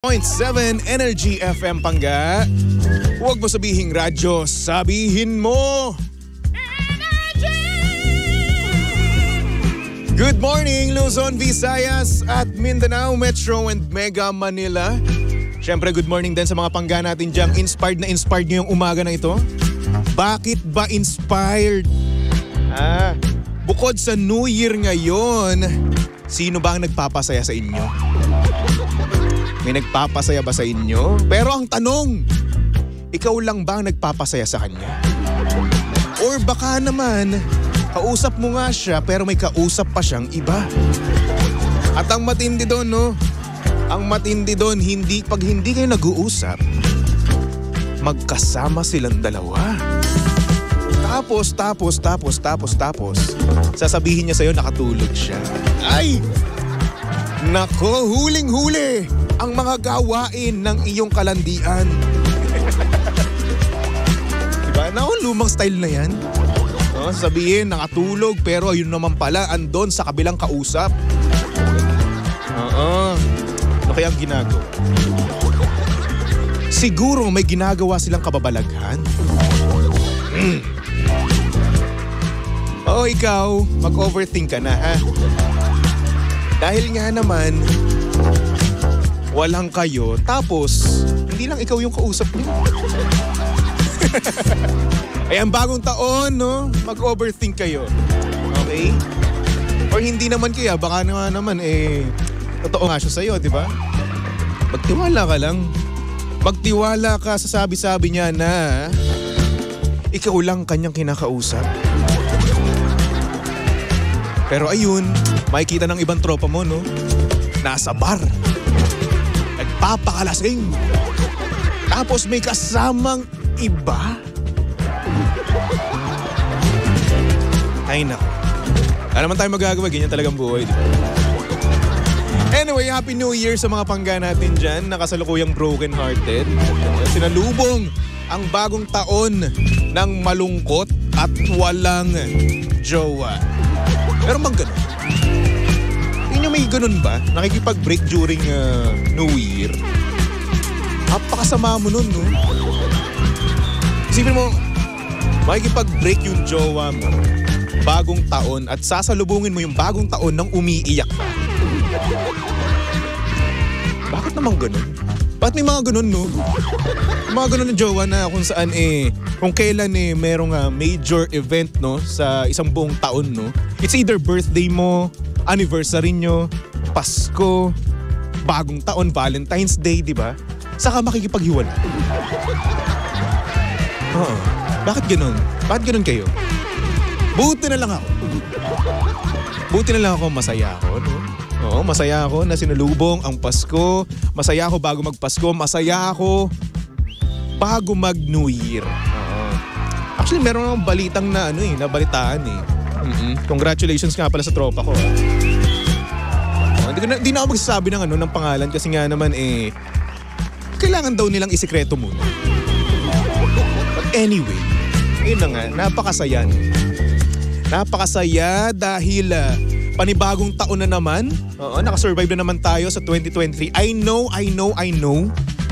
106.7 Energy FM Pangga. Huwag mo sabihing radyo, sabihin mo Energy! Good morning Luzon, Visayas at Mindanao, Metro and Mega Manila. Siyempre good morning din sa mga Pangga natin diyang inspired ngayong umaga na ito. Bakit ba inspired? Bukod sa New Year ngayon, sino ba ang nagpapasaya sa inyo? May nagpapasaya ba sa inyo? Pero ang tanong, ikaw lang ba ang nagpapasaya sa kanya? Or baka naman, kausap mo nga siya pero may kausap pa siyang iba. At ang matindi doon, no? Ang matindi doon, pag hindi kayo nag-uusap, magkasama silang dalawa. Tapos, sasabihin niya sa'yo nakatulog siya. Ay! Nako, huling-huli ang mga gawain ng iyong kalandian. Diba? Lumang style na yan. Sabihin, nakatulog pero yun naman pala, andon sa kabilang kausap. Ano kaya ang ginagawa? Siguro may ginagawa silang kababalaghan. Ikaw, mag-overthink ka na ha? Dahil nga naman, walang kayo, tapos hindi lang ikaw yung kausap niyo. Ay, ang bagong taon, no? Mag-overthink kayo. Okay? Or hindi naman kaya, baka naman totoo nga siya sa'yo, di ba? Magtiwala ka lang. Magtiwala ka sa sabi-sabi niya na ikaw lang kanyang kinakausap. Pero ayun, makikita ng ibang tropa mo, no? Nasa bar. Nagpapakalasing. Tapos may kasamang iba. Ay nako. Ano naman tayo magagawa? Ganyan talagang buhay, di ba? Anyway, Happy New Year sa mga Pangga natin dyan. Nakasalukuyang broken-hearted. Sinalubong ang bagong taon ng malungkot at walang jowa. Pero bang ganun? Hindi may ganun ba? Nakikipag-break during New Year? Napakasama mo nun, no? Isipin mo, makikipag-break yung jowa mo bagong taon at sasalubungin mo yung bagong taon nang umiiyak ka. Bakit naman ganun? Bakit may mga ganun, no? Mga ganun ng jowa na kung saan kung kailan merong major event, no, sa isang buong taon, no? It's either birthday mo, anniversary nyo, Pasko, bagong taon, Valentine's Day, di ba? Saka makikipaghiwalay. Bakit ganun? Bakit ganun kayo? Buti na lang ako, masaya ako, no? Oo, masaya ako na sinulubong ang Pasko. Masaya ako bago magpasko. Masaya ako bago mag-New Year. Actually, meron akong balitang na nabalitaan eh. Congratulations nga pala sa tropa ko. Hindi na ako magsasabi ng pangalan kasi nga naman kailangan daw nilang isikreto muna. But anyway, yun na nga, napakasaya. Napakasaya dahil panibagong taon na naman. Nakasurvive na naman tayo sa 2023. I know.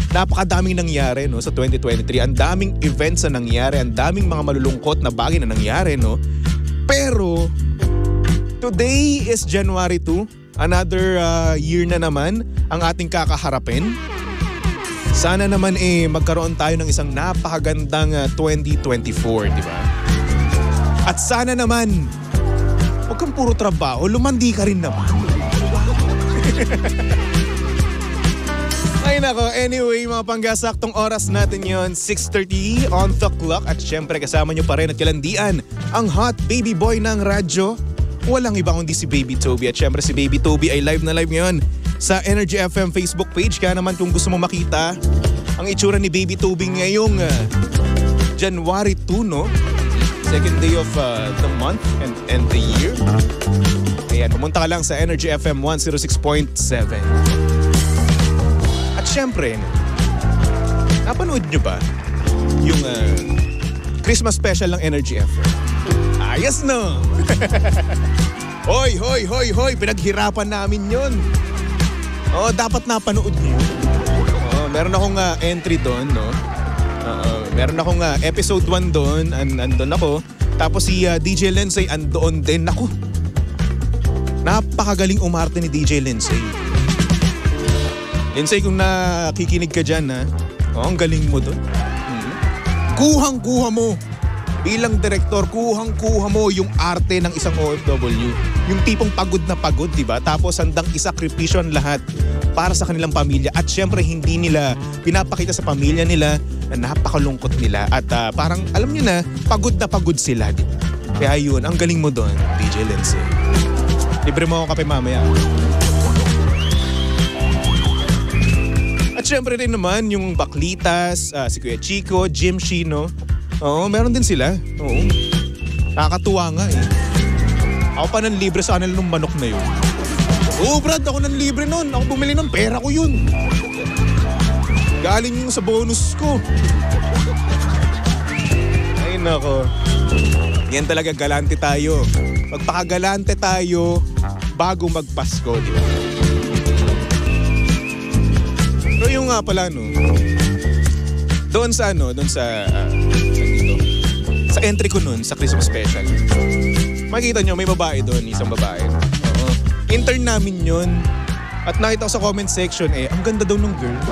Napakadaming nangyari, no, sa 2023. Ang daming events na nangyari, ang daming mga malulungkot na bagay na nangyari, no. Pero today is January 2. Another year na naman ang ating kakaharapin. Sana naman magkaroon tayo ng isang napakagandang 2024, di ba? At sana naman huwag kang puro trabaho, lumandi ka rin naman. Ay nako, anyway mga Pangga, saktong oras natin yon, 6:30 on the clock. At syempre kasama nyo pa rin at kalandian ang hot baby boy ng radyo. Walang iba kundi si Baby Toby. At syempre si Baby Toby ay live na live ngayon sa Energy FM Facebook page. Kaya naman kung gusto mo makita ang itsura ni Baby Toby ngayong January 2, no? Second day of the month and the year. Ayan, pumunta ka lang sa Energy FM 106.7. At syempre, napanood nyo ba yung Christmas special ng Energy FM? Ayos, no? Hoy, pinaghirapan namin yun. Oh, dapat napanood niyo. meron akong entry doon, no? Meron akong episode 1 doon, andun ako. Tapos si DJ Lensay andoon din. Naku, napakagaling umarte ni DJ Lensay. Lensay, kung nakikinig ka dyan, ang galing mo doon. Kuhang-kuha mo. Bilang direktor, kuhang-kuha mo yung arte ng isang OFW. Yung tipong pagod na pagod, di ba? Tapos handang isakripisyo ang lahat para sa kanilang pamilya. At syempre, hindi nila pinapakita sa pamilya nila na napakalungkot nila. At parang, alam nyo na, pagod sila, di ba? Kaya yun, ang galing mo doon, DJ Lindsay. Libre mo ako kape mamaya. At syempre rin naman, yung Baklitas, si Kuya Chico, Jim Shino. Oo, meron din sila. Oo. Nakakatuwa nga eh. Ako pa nang libre sa kanila nung manok na yun. Oo, Brad, ako nang libre nun. Ako bumili ng pera ko yun. Galing yung sa bonus ko. Ay nako. Yan talaga, galante tayo. Magpakagalante tayo bago magpasko, di ba? Pero yung nga pala, no, doon sa entry ko nun, sa Christmas special. Makikita nyo, may babae doon, isang babae. Oo. Intern namin yun. At nakita ko sa comment section, ang ganda daw ng girl.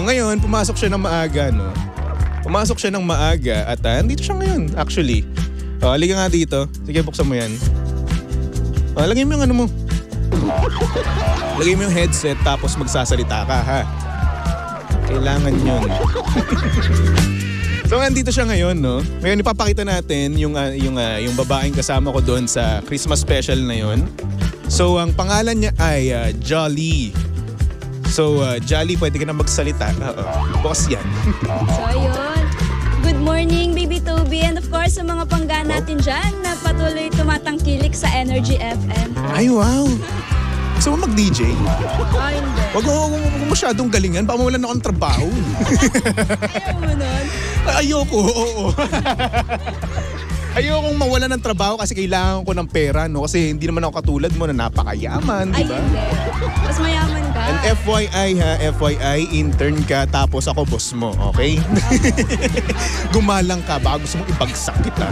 Ngayon, pumasok siya ng maaga, no? Pumasok siya ng maaga at nandito siya ngayon, actually. Halika nga dito. Sige, buksan mo yan. Lagay mo yung ano mo. Lagay mo yung headset tapos magsasalita ka, ha? Kailangan yun. So, nandito siya ngayon, no? Ngayon, ipapakita natin yung babaeng kasama ko doon sa Christmas special na yun. So, ang pangalan niya ay Jolly. So, Jolly, pwede ka na magsalita. Boss yan. So, ayun. Good morning, Baby Toby. And of course, sa mga pangga natin dyan na patuloy tumatangkilik sa Energy FM. Ay, wow. Gusto mo mag-DJ? Hindi. Wag mo masyadong galingan. Baka mawalan ako ng trabaho. Ayaw mo nun? Ayoko, oo. Ayokong mawalan ng trabaho kasi kailangan ko ng pera, no? Kasi hindi naman ako katulad mo na napakayaman, di ba? Ay, hindi. Mas mayaman ka. And FYI ha, FYI, intern ka tapos ako boss mo, okay? Gumalang ka, baka gusto mong ibagsak kita.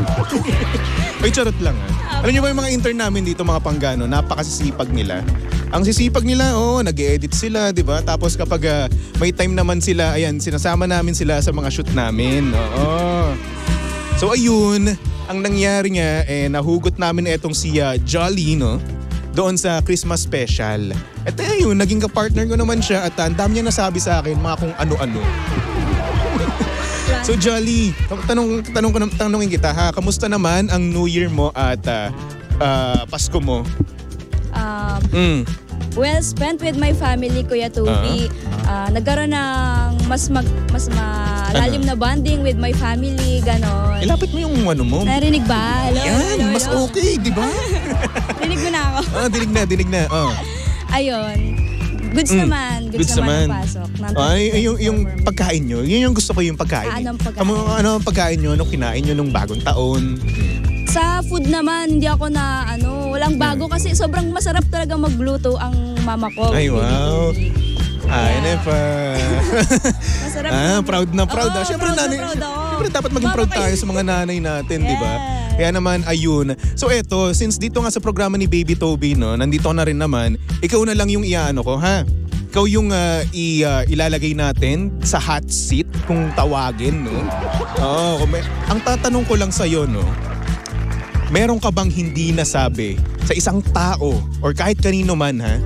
Ay, charot lang ha. Alam niyo ba yung mga intern namin dito, mga panggano, napakasisipag nila. Ang sisipag nila, nag-e-edit sila, di ba? Tapos kapag may time naman sila, ayan, sinasama namin sila sa mga shoot namin. Oo. So ayun, ang nangyari nga, nahugot namin itong si Jolly, no? Doon sa Christmas special. At ayun, naging ka-partner ko naman siya at ang dami niya nasabi sa akin, mga kung ano-ano. So Jolly, tanongin kita ha, kamusta naman ang New Year mo at Pasko mo? Well spent with my family, Kuya Toby. Nagkaroon ng mas malalim na bonding with my family, ganon. Ilapit mo yung ano mo. Narinig ba? Hello, yan, hello, mas hello. okay, di ba? Dinig mo na ako. Dinig na. Ayun. Goods naman. Goods naman ang pasok. Yung pagkain nyo, yun yung gusto ko yung pagkain. Anong pagkain? Ano ang pagkain nyo nung kinain nyo nung bagong taon? Sa food naman, hindi ako walang bago kasi sobrang masarap talaga magluto ang mama ko. Ay, wow. Masarap. Proud na proud. Siyempre, proud ako. Siyempre, dapat maging proud tayo sa mga nanay natin, di ba? Kaya naman, ayun. So eto, since dito nga sa programa ni Baby Toby, no, nandito ka na rin naman, ikaw na lang yung iaano ko, ha? Ikaw yung ilalagay natin sa hot seat kung tawagin, no? Ang tatanong ko lang sa'yo, no? Meron ka bang hindi nasabi sa isang tao or kahit kanino man, ha?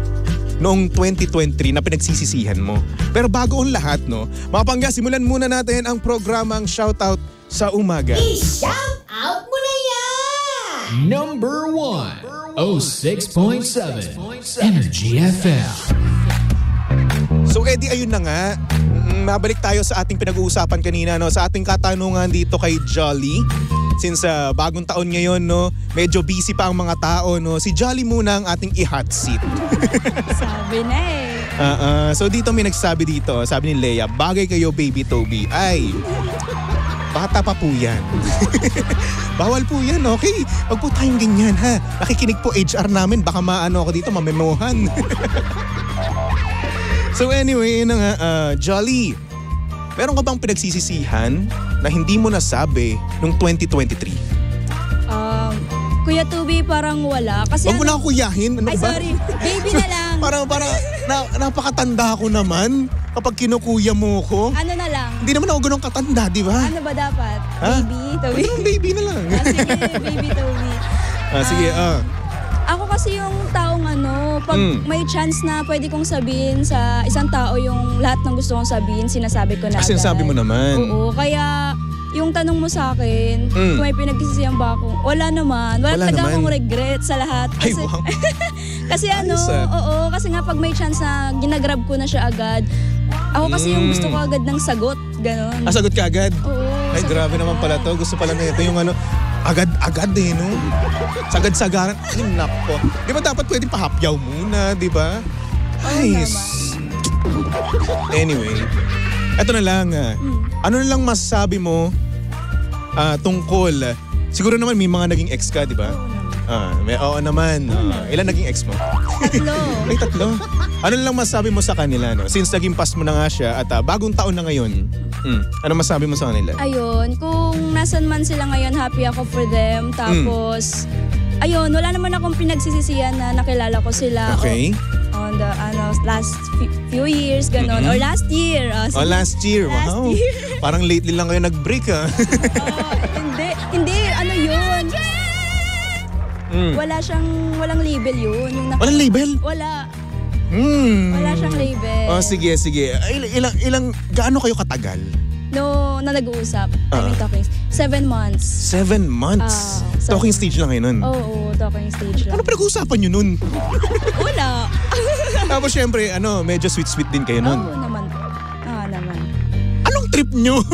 Noong 2023 na pinagsisisihan mo. Pero bago ang lahat, no? Mga pangga, simulan muna natin ang programang Shoutout sa Umaga. I-shout out mo na yan! Number 1, 06.7 Energy FM. So Eddie, ayun na nga. Mabalik tayo sa ating pinag-uusapan kanina, no? Sa ating katanungan dito kay Jolly. Since bagong taon ngayon, no, medyo busy pa ang mga tao, no. Si Jolly muna ang ating i-hot seat. Sabi na So dito may nagsabi dito, sabi ni Leia, bagay kayo Baby Toby. Ay, bata pa po yan. Bawal po yan, okay? Wag po tayong ganyan, ha? Nakikinig po HR namin, baka maano ako dito, mamemohan. So anyway, yun na nga, Jolly, meron ka bang pinagsisisihan na hindi mo nasabi nung 2023? Kuya Tubi, parang wala. Kasi Huwag mo na ako kuyahin. Ano Ay, ba? sorry. Baby na lang. Parang napakatanda ko naman kapag kinukuya mo ko. Ano na lang? Hindi naman ako ganun katanda, di ba? Ano ba dapat? Ha? Baby, Tubi? Anong baby na lang? Sige, baby Tubi. Sige, Ako kasi yung taong pag may chance na pwede kong sabihin sa isang tao yung lahat ng gusto kong sabihin, sinasabi ko na agad. sinasabi mo naman. Oo, kaya yung tanong mo sa akin, kung may pinagsisihan ba ako, wala naman. Wala talaga akong regret sa lahat. Ay, Kasi, wow. kasi kasi nga pag may chance na ginagrab ko na siya agad, ako kasi yung gusto ko agad ng sagot, gano'n. Sagot ka agad? Oo. Ay, grabe naman pala to. Gusto pala na ito yung agad-agad no? Sagad-sagaran. Ay, nako. Di ba dapat pwede pahapyaw muna, di ba? Ay, anyway, eto na lang. Ano na lang masasabi mo tungkol, siguro naman may mga naging ex ka, di ba? Oo naman. Ilan naging ex mo? 3. Ay, 3. Ano na lang masasabi mo sa kanila, no? Since naging pass mo na nga siya at bagong taon na ngayon, ano masabi mo sa kanila? Ayun, kung nasan man sila ngayon, happy ako for them. Tapos, ayun, wala naman akong pinagsisisihan na nakilala ko sila. Okay. On the last few years, gano'n. Or last year. Last year. Last Wow. year. Parang lately lang kayo nag-break, ha? Hindi, ano yun? Walang label yun. Walang label? Wala. Wala siyang label. Sige. Ilang, gaano kayo katagal? No, na nag-uusap. Talking. 7 months. 7 months? Talking stage lang kayo nun? Oo, talking stage lang. Ano pinag-uusapan nyo nun? Wala. Tapos syempre, medyo sweet-sweet din kayo nun? Oo naman. Naman. Anong trip nyo?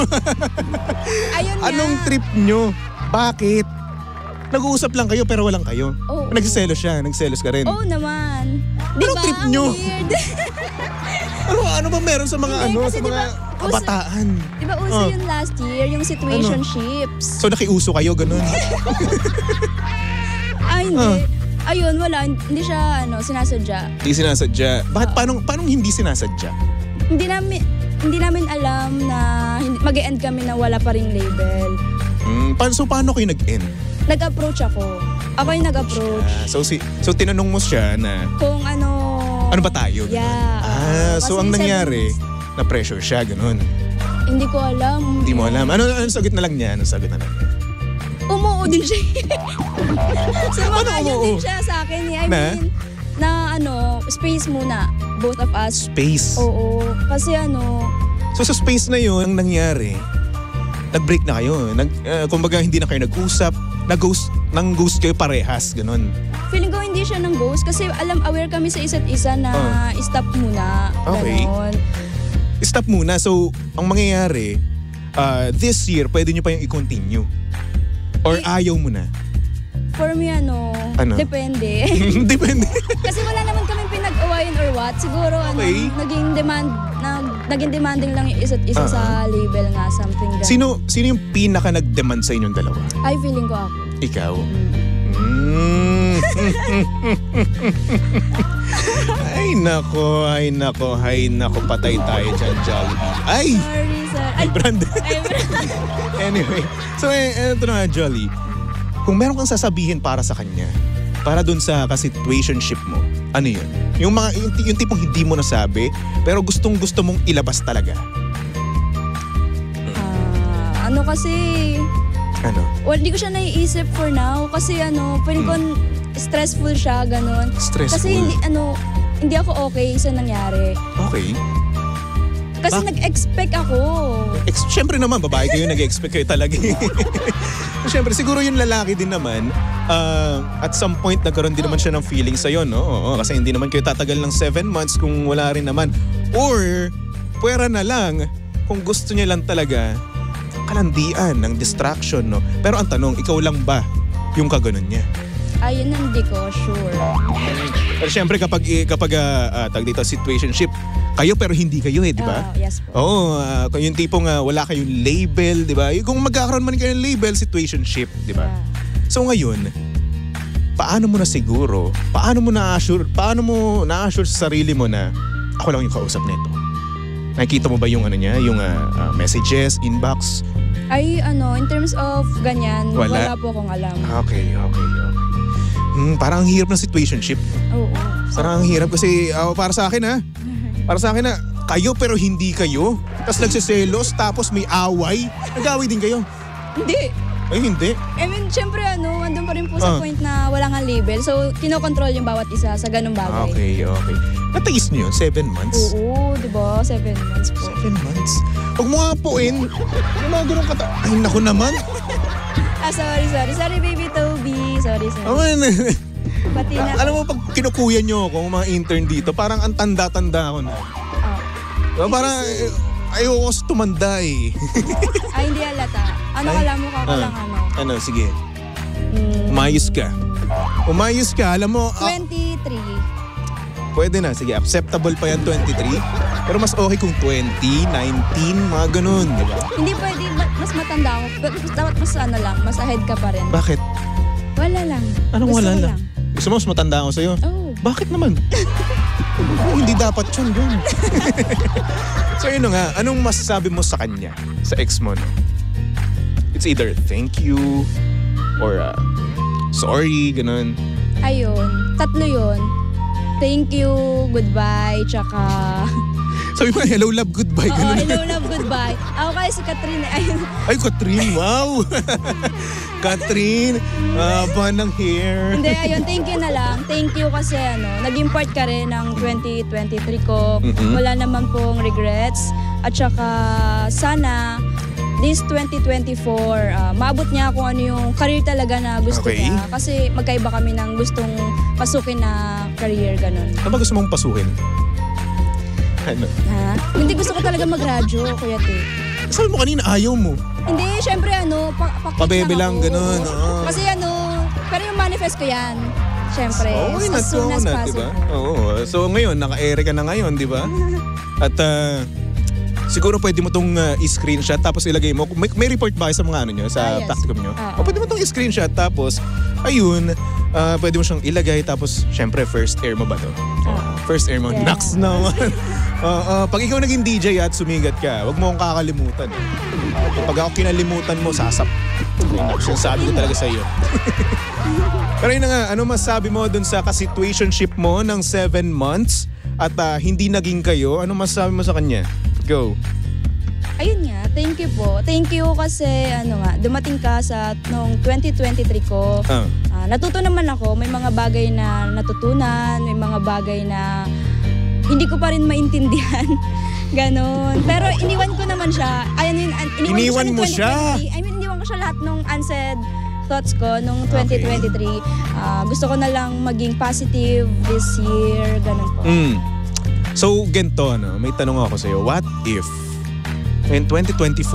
Ayun nga. Anong trip nyo? Bakit? Nag-uusap lang kayo pero walang kayo? Oo. Nagsiselos siya? Nagsiselos ka rin? Oo naman. Anong trip nyo? Weird. Ano ba meron sa mga Hindi, kasi sa mga kabataan? Di ba uso yun last year, yung situationships? So nakiuso kayo, ganun? Hindi. Ayun, wala. Hindi siya, sinasadya. Hindi sinasadya. Bakit? Paano hindi sinasadya? Hindi namin alam na mag-e-end kami na wala pa ring label. So paano kayo nag-end? Nag-approach ako. Ako yung nag-approach. So tinanong mo siya na Kung ano ba tayo? Yeah. So ang nangyari, na-pressure siya, ganun. Hindi ko alam. Hindi mo alam. Ano sagot na lang niya? Umuo din siya. Ano umuo? din siya sa akin. I mean, na space muna. Both of us. Space? Oo. Kasi So sa space na yun, ang nangyari, nag-break na kayo. Kumbaga hindi na kayo nag-usap. Nang-ghost kayo parehas, ganun. Feeling ko hindi siya ng ghost kasi aware kami sa isa't isa na stop muna. Okay. Ganon. Stop muna. So, ang mangyayari, this year, pwede nyo pa yung i-continue. Or ayaw mo na? For me, depende. Depende. Kasi wala naman kami pinag-awayan or what. Siguro, naging demanding lang yung isa't isa sa label nga, something ganun. Sino yung pinaka nag-demand sa inyong dalawa? Ay, feeling ko ako. Ikaw? Ay nako, patay tayo dyan, Jollibee. Ay! Sorry, sir. Ay, Brandon. Anyway, so ito na nga, Jolly. Kung meron kang sasabihin para sa kanya, para dun sa ka-situationship mo, ano yun? Yung tipong hindi mo nasabi, pero gustong-gusto mong ilabas talaga. Kasi... Well, di ko siya naiisip for now. Kasi pwede ko stressful siya, ganun. Stressful? Kasi hindi ako okay sa nangyari. Okay. Kasi nag-expect ako. Siyempre naman, babae kayo, nag-expect kayo talaga. Siyempre, siguro yung lalaki din naman, at some point, nagkaroon din naman siya ng feeling sa'yo, no? Oo, kasi hindi naman kayo tatagal ng 7 months kung wala rin naman. Or, puwera na lang, kung gusto niya lang talaga, kalandian, ng distraction, no? Pero ang tanong, ikaw lang ba yung kaganon niya? Ayun, hindi ko sure. Pero syempre kapag tag dito situationship, kayo pero hindi kayo di ba? Yes po. Oo, yung tipong wala kayong label, di ba? Kung magkakaroon man kayo ng label, situationship, di ba? So ngayon, paano mo na siguro, paano mo na-assure sa sarili mo na ako lang yung kausap nito. Nakikita mo ba yung ano niya, yung messages, inbox? Ay, in terms of ganyan, Wala. wala po akong alam. Okay. Parang ang hirap ng situationship. Oo. Parang ang hirap kasi para sa akin Para sa akin kayo pero hindi kayo. Tapos nagsiselos, tapos may away. Nag-away din kayo. Hindi. Ay, hindi. I mean, syempre andun pa rin po sa point na wala nga label. So, kinokontrol yung bawat isa sa ganung bagay. Okay. Natiis niyo yun? 7 months? Oo, di ba? 7 months po. 7 months? Huwag mo nga puin. Yung mga ganun kata. Ay, naku naman. Sorry. Sorry, baby Toby. Sorry. Aman. Pati na. Alam mo, pag kinukuya niyo ako, mga intern dito, parang ang tanda-tanda ako na. Oh. Parang ayoko sa tumanda eh. Ay, hindi halata. Kala mo ka lang Ano, sige. Umayos ka. Alam mo, 23. pwede na. Sige, acceptable pa yan 23. Pero mas okay kung 20, 19, mga ganun. Diba? Hindi pwede, mas matanda ako. Dapat mas mas ahead ka pa rin. Bakit? Wala lang. Anong Gusto wala ko lang? Gusto mo mas matanda ako sa'yo? Oo. Bakit naman? Hindi dapat yun. So yun nga, anong masasabi mo sa kanya? Sa ex mo, no? It's either thank you or sorry, ganun. Ayun. 3 yun. Thank you, goodbye, tsaka... Sabi mo, hello, love, goodbye. Oo, Ganun. hello, love, goodbye. Ako kaya si Catherine. Ayun. Ay, Catherine, wow! Catherine, haba ng hair. Hindi, ayun, thank you na lang. Thank you kasi naging part ka rin ng 2023 ko. Wala naman pong regrets. At saka sana this 2024, maabot niya kung ano yung career talaga na gusto niya. Kasi magkaiba kami ng gustong pasukin na career, ganun. Ano ba gusto mong pasukin? Ano? Ha? Hindi, gusto ko talaga mag-radyo, Kuya T. Sabi mo kanina, ayaw mo. Hindi, syempre Pabebe lang, ako. ganun. Kasi pero yung manifest ko yan. Syempre, as soon as possible. Diba? Oo. So ngayon, naka-ere ka na ngayon, di ba? At siguro pwede mo tong i-screenshot tapos ilagay mo. May report ba kayo sa mga nyo, sa yes. practicum nyo? Oo. Pwede mo tong i-screenshot tapos, ayun, pwede mo siyang ilagay tapos, syempre, first air mo ba to? First air mo. Yeah. Next naman. Pag ikaw naging DJ at sumigat ka, wag mo akong kakalimutan. Pag ako kinalimutan mo, sasap. Sinasabi ko talaga sa iyo. Pero yun na nga, ano masabi mo dun sa ka-situationship mo ng 7 months at hindi naging kayo? Ano masasabi mo sa kanya? Go. Ayun nga, thank you po. Thank you kasi dumating ka sa nung 2023 ko. Natuto naman ako, may mga bagay na natutunan, may mga bagay na hindi ko pa rin maintindihan. Ganon. Pero iniwan ko naman siya. Ayun, iniwan mo siya? I mean, iniwan ko siya lahat nung unsaid thoughts ko nung 2023. Gusto ko na lang maging positive this year. Ganon po. So, ganito, may tanong ako sa'yo. What if in 2024,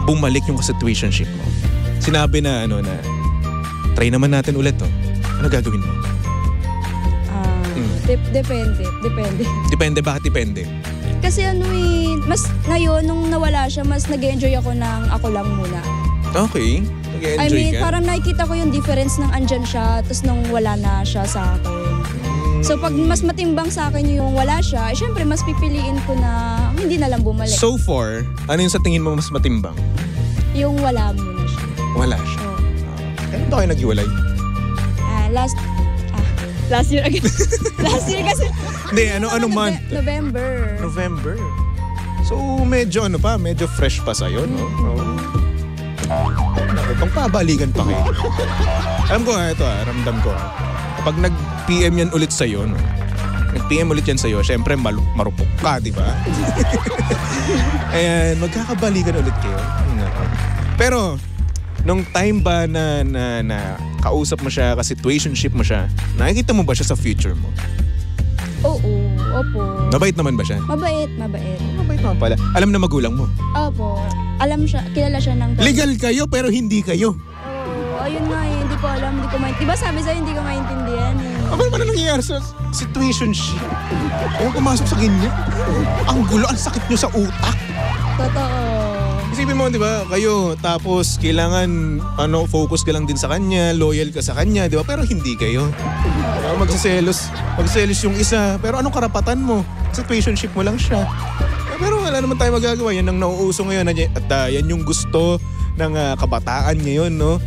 bumalik yung situationship mo? Sinabi na, na try naman natin ulit, Ano gagawin mo? Depende. Depende, bakit depende? Kasi mas ngayon, nung nawala siya, mas nag-enjoy ako ng ako lang muna. Okay. I mean, parang nakikita ko yung difference ng andyan siya, tapos nung wala na siya sa akin. So pag mas matimbang sa akin yung wala siya, syempre mas pipiliin ko na hindi na lang bumalik. So far, ano yung sa tingin mo mas matimbang? Yung wala muna siya. Wala siya. Oh. Kailan ba kayo naghiwalay? Last year again. Last year kasi. Hindi, anong month? November. So medyo medyo fresh pa sa'yo, no? Pangpabalikan pa kayo. Alam ko ramdam ko. Kapag nag-PM yan ulit sa'yo, no? Nag-PM ulit yan sa'yo, syempre marupok ka, di ba? Ayan, magkakabalikan ulit kayo. Pero, nung time ba na kausap mo siya, ka-situationship mo siya, nakikita mo ba siya sa future mo? Oo, opo. Mabait naman ba siya? Mabait. Mabait naman pala. Alam na magulang mo? Opo. Alam siya, kilala siya ng... Legal kayo pero hindi kayo. Oo, ayun nga hindi ko alam, hindi ko maintindihan. Diba sabi sa'yo, hindi ko maintindihan Ano naman nangyayari sa situationship? Ayaw pumasok sa ganyan. Ang gulo, ang sakit nyo sa utak. Totoo. Isipin mo, di ba, kayo, tapos kailangan, focus ka lang din sa kanya, loyal ka sa kanya, di ba? Pero hindi kayo. Magsiselos yung isa. Pero anong karapatan mo? Situationship mo lang siya. Pero wala naman tayo magagawa. Yan ang nauuso ngayon. At yan yung gusto ng kabataan ngayon, no?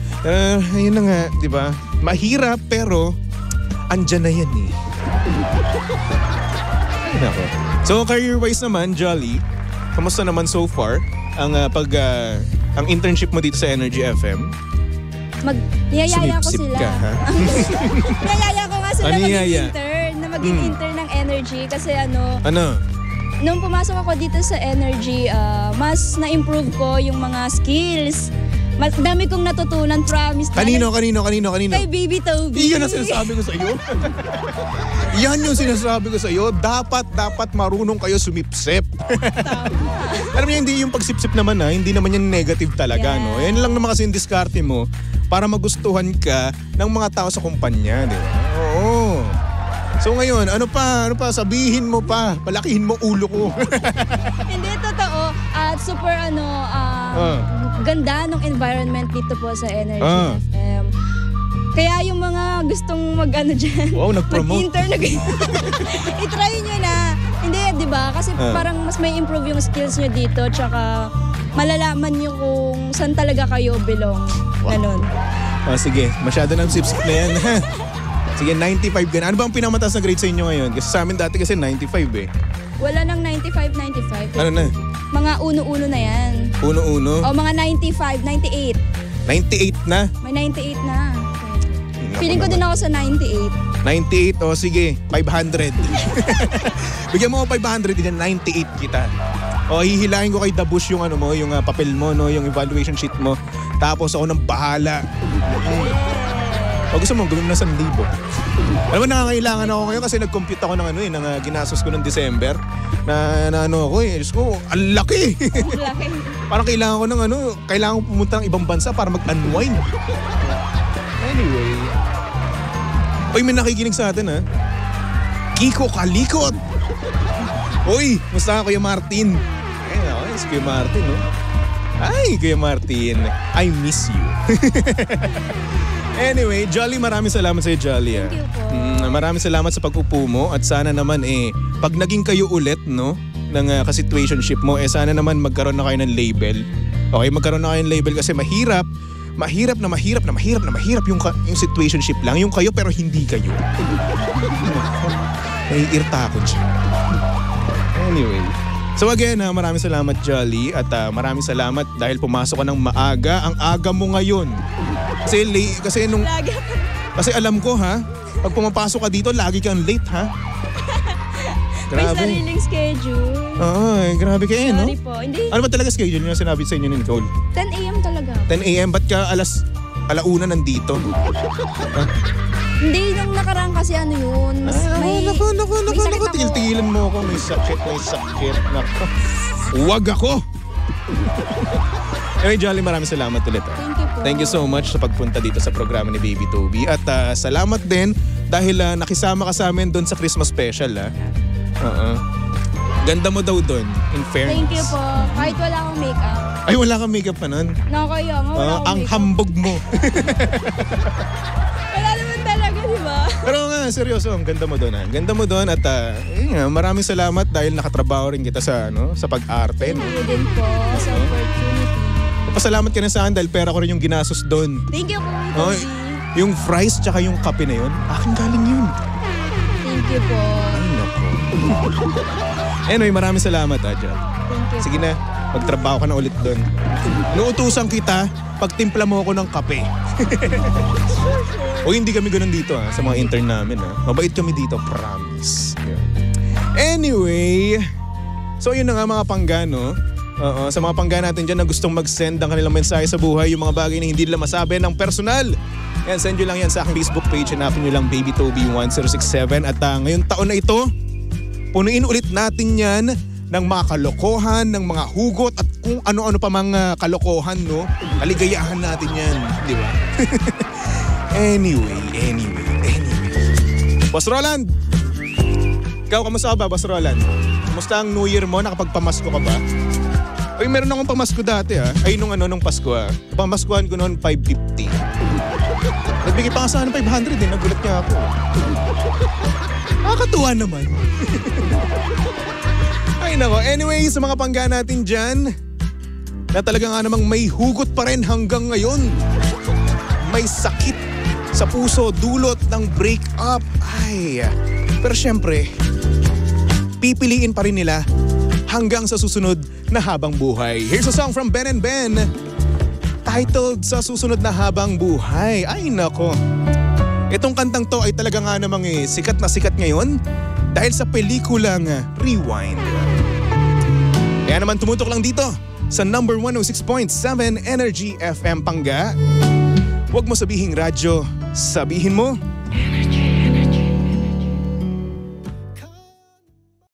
Ayun na nga, di ba? Mahirap, pero andyan na yan eh. So, career-wise naman, Jolly, kamusta naman so far ang internship mo dito sa Energy FM? Niyayaya ko Sumipsip sila. ka, ha? Niyayaya ko nga sila Niyaya? maging intern ng Energy kasi Ano? nung pumasok ako dito sa Energy, mas na-improve ko yung mga skills. Mas dami kong natutunan, promise. Kanino? Kay Baby Toby. Iyan ang sinasabi ko sa iyo. Yan yung sinasabi ko sa iyo. Dapat marunong kayo sumipsip. Alam niyo, hindi yung pagsipsip naman hindi naman yan negative talaga, Yeah. no? Yan lang naman kasi yung diskarte mo para magustuhan ka ng mga tao sa kumpanya, di ba? Oo. So ngayon, ano pa? Sabihin mo pa. Palakihin mo ulo ko. Hindi, totoo. At super ganda ng environment dito po sa Energy FM. Kaya yung mga gustong dyan, Wow, nag-promote. mag-intern, itry nyo na. Hindi, di ba? Kasi parang mas may improve yung skills nyo dito, tsaka malalaman nyo kung saan talaga kayo belong. Ganon. Sige, masyado nang sipsip na yan. Sige, 95 ka na. Ano ba ang pinamataas na grade sa inyo ngayon? Kasi sa amin dati kasi 95 eh. Wala nang 95. Ano na? Mga uno-uno na yan. Uno-uno? O mga 95, 98. 98 na? May 98 na. Feeling ko din ako sa 98. 98, o sige, 500. Bigyan mo ako 500, din 98 kita. O hihilahin ko kay Dabush yung yung papel mo, no, yung evaluation sheet mo. Tapos ako nang bahala. O gusto mo, gawin mo na 1,000. Alam mo, nangangailangan ako ngayon kasi nag-compute ako ng ng ginastos ko noong December. Na ako Diyos ko, ang laki. Laki. Parang kailangan ko ng kailangan ko pumunta ng ibang bansa para mag-unwind. Anyway. Uy, may nakikinig sa atin, ha? Kiko Kalikot! Uy, musta ka, Kuya Martin? Ay, si Kuya Martin, no? Ay, Kuya Martin, I miss you. Anyway, Jolly, maraming salamat sa iyo, Jolly. Thank you po. Maraming salamat sa pag-upo mo at sana naman pag naging kayo ulit, no, ng ka-situationship mo, sana naman magkaroon na kayo ng label. Okay, magkaroon na kayo ng label kasi mahirap yung situationship lang. Yung kayo pero hindi kayo. Naiirta ako dyan. Anyway. So again, maraming salamat, Jolly. At maraming salamat dahil pumasok ka ng maaga. Ang aga mo ngayon. Kasi alam ko, pag pumapasok ka dito, lagi kang late, ha? May sariling schedule. Grabe ka no? Sorry po. Hindi, Ano ba talaga schedule yung sinabi sa inyo ni Nicole? 10 a.m. talaga. 10 a.m. Ba't ka alauna nandito? Hindi, nung nakaraan kasi yun. Mas may sakit ako. Tigil-tigilan mo ako. May sakit. Nako. Huwag ako! Anyway, Jolly, maraming salamat ulit. Thank you po. Thank you so much sa pagpunta dito sa programa ni Baby Toby. At salamat din dahil nakisama ka sa amin doon sa Christmas special. Ganda mo daw doon, in fairness. Thank you po. Kahit wala akong makeup. Ay, wala kang makeup pa nun? Nakakaya nga, wala akong Ang makeup. hambog mo. Wala naman talaga, di ba? Pero nga, seryoso, ang ganda mo doon. Ang ganda mo doon at maraming salamat dahil nakatrabaho rin kita sa pag-arte. Thank you din po sa opportunity. Pasalamat ka na sa akin dahil pera ko rin yung ginastos doon. Thank you po, Toby. Yung fries tsaka yung kape na yun, akin galing yun. Thank you po. Ay, naku. Anyway, maraming salamat, Jolly. Thank you. Sige na, magtrabaho ka na ulit doon. Inuutusan kita, pagtimpla mo ako ng kape. O hindi kami ganun dito sa mga intern namin. Mabait kami dito, promise. Yeah. Anyway, so yun na nga mga panggano. Sa mga pangga natin dyan na gustong mag-send ng kanilang mensahe sa buhay, yung mga bagay na hindi nila masabi ng personal. Yan, send nyo lang yan sa aking Facebook page. Hanapin nyo lang Baby Toby 1067. At ngayong taon na ito, punuin ulit natin yan ng mga kalokohan, ng mga hugot at kung ano-ano pa mga kalokohan, no? Kaligayahan natin yan, di ba? Anyway. Boss Roland! Ikaw, kamusta ka ba, Boss Roland? Kamusta ang New Year mo? Nakapagpamasko ka ba? Uy, meron akong pamasko dati Ay, nung Pasko Pamaskuhan ko noon 550. Nagbigay pa nga sana 500 din. Nagulat niya ako. Nakakatuwa naman. Ay nako, anyway, sa mga pangga natin dyan, na talaga nga namang may hugot pa rin hanggang ngayon. May sakit sa puso dulot ng break-up. Ay, pero syempre, pipiliin pa rin nila hanggang sa susunod na habang buhay. Here's a song from Ben and Ben, titled Sa Susunod na Habang Buhay. Ay nako, itong kantang to ay talaga nga namang sikat na sikat ngayon dahil sa pelikulang Rewind. Kaya naman tumutok lang dito sa number 106.7 Energy FM Pangga. Huwag mo sabihing radyo, sabihin mo